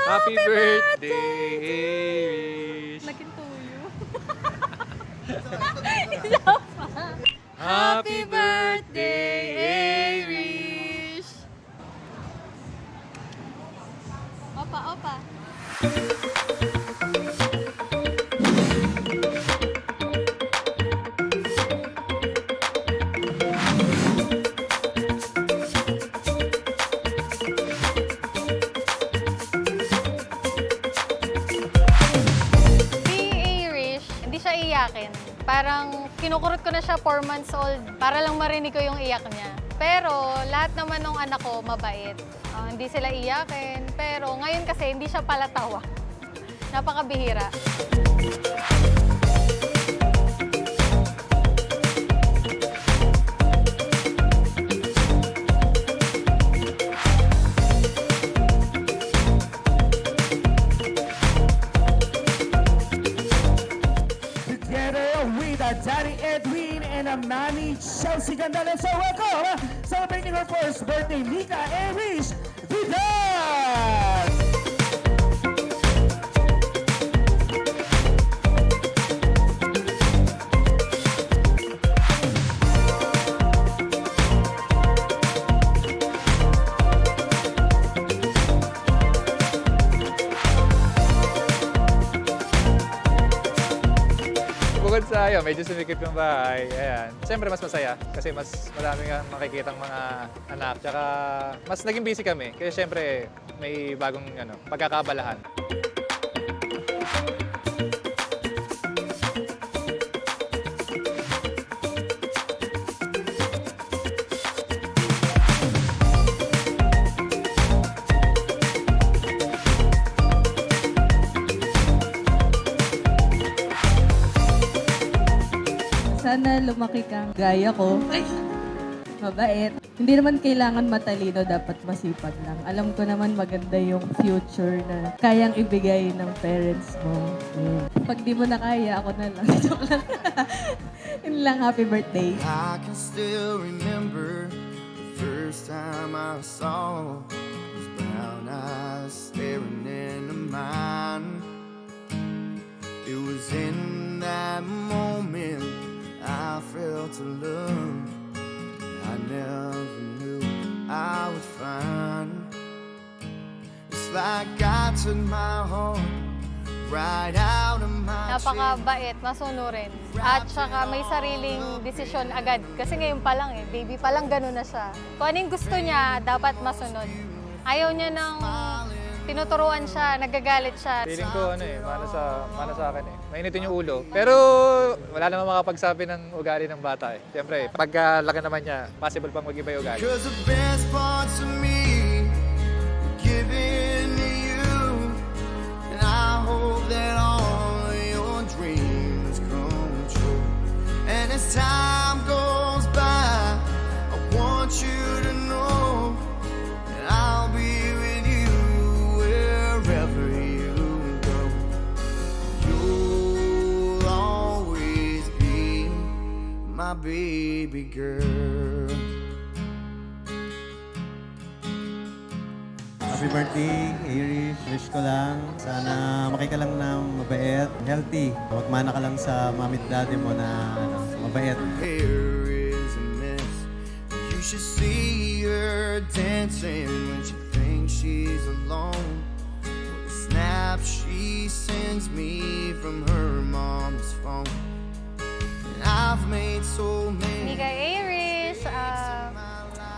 Happy birthday, Irish! Naging tuyo. Happy birthday, Irish! Opa, opa. Si Irish, hindi siya iyakin. Parang kinukurot ko na siya 4 months old para lang marinig ko yung iyak niya. Pero lahat naman ng anak ko mabait. Hindi sila iyakin. Pero ngayon kasi hindi siya palatawa. Napakabihira. Together with Daddy Edwin and Mami Chelsea Gandales. So welcome, celebrating her first birthday, Mika Irish Vidal! Bukod sa medyo sumikip yung bahay. Ayan. Siyempre mas masaya kasi mas marami kang makikitang mga anak. Tsaka mas naging busy kami. Kaya siyempre may bagong pagkakabalahan. Sana lumaki kang gaya ko. Mabait. Hindi naman kailangan matalino, dapat masipag lang. Alam ko naman maganda yung future na kayang ibigay ng parents mo. Pag di mo na kaya, ako na lang. Joke lang. Yun lang, happy birthday. I can still remember the first time I saw those brown eyes staring into mine. It was in that moment I felt a love I never knew I would find. It's like I took my heart right out of my chest. Napakabait, masunurin. At saka may sariling desisyon agad. Kasi ngayon pa lang baby pa lang gano'n na siya. Kung anong gusto niya, dapat masunod. Ayaw niya ng tinuturuan siya, nagagalit siya. Feeling ko mana sa akin Mainitin yung ulo. Pero wala namang makapagsabi ng ugali ng bata Siyempre, pagkalaki naman niya, possible pang mag-iba yung ugali. 'Cause the best parts of me were given to you, and I hope that all of your dreams come true. And as time goes by, I want you to know that I'll be with you wherever you go. You'll always be my baby girl. Happy birthday, Irish. Wish ko lang, sana makika lang na mabait, healthy. Magmana ka lang sa mami at daddy mo na mabait. Hair is a mess. You should see her dancing when she thinks she's alone. The snap she sends me from her mom's phone. And I've made so Hindi many. ka Irish,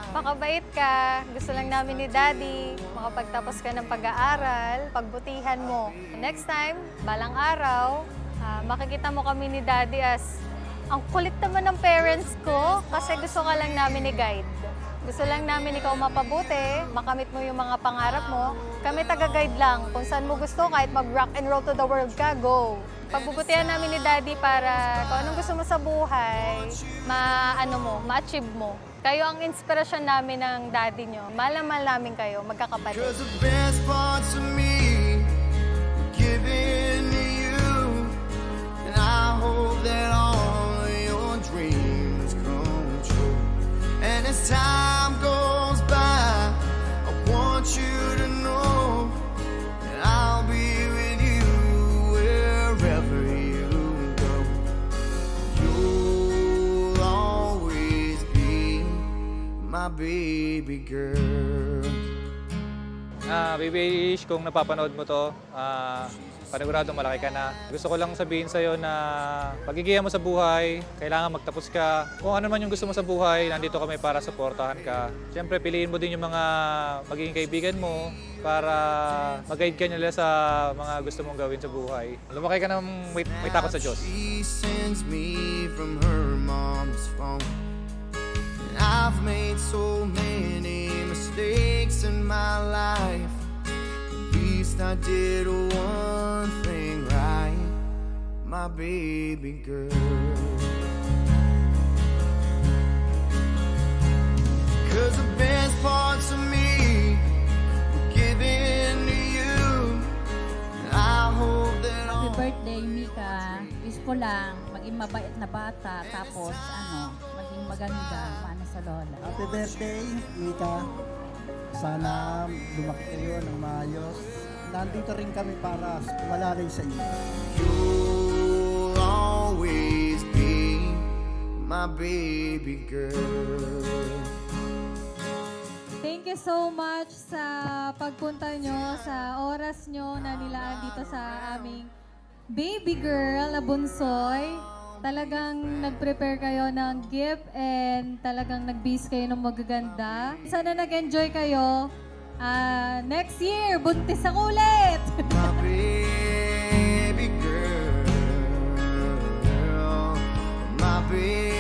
pakabait ka. Gusto lang namin ni Daddy, makapagtapos ka ng pag-aaral, pagbutihan mo. Next time, balang araw, makikita mo kami ni Daddy as ang kulit naman ng parents ko kasi gusto ka lang namin i-guide. Gusto lang namin ikaw mapabuti, makamit mo yung mga pangarap mo. Kami taga-guide lang. Kung saan mo gusto, kahit mag-rock and roll to the world ka, go! Pagbubutihan namin ni Daddy para kung anong gusto mo sa buhay, ma-achieve mo. Kayo ang inspirasyon namin ng Daddy nyo. Mahal namin kayo, magkakapatid. 'Cause the best parts of me were given to you, and I hope that all of your dreams come true. And as time goes by, I want you to know that baby girl. Baby Ish, kung napapanood mo to, paniguradong malaki ka na. Gusto ko lang sabihin sa'yo na pagigihan mo sa buhay, kailangan magtapos ka. Kung ano man yung gusto mo sa buhay, nandito kami para suportahan ka. Siyempre, piliin mo din yung mga magiging kaibigan mo para mag-guide ka nila sa mga gusto mong gawin sa buhay. Lumaki ka ng may takot sa Diyos. She sends me from her mom's phone. And I've made so many mistakes in my life. At least I did one thing right, my baby girl. 'Cause the best parts of me were given to you. And I hope that Happy all birthday, Mika. Wish ko lang, maging mabait na bata, tapos maging maganda, paano sa lola. Happy birthday, Mika. Sana lumaki kayo ng maayos. Nandito rin kami para malalay sa inyo. you'll always be my baby girl. Thank you so much sa pagpunta nyo, sa oras nyo na nilaan dito sa aming baby girl na bunsoy. Talagang nag-prepare kayo ng gift and talagang nag-base kayo ng magaganda. Sana nag-enjoy kayo. Next year, buntis ako ulit! My baby girl, my baby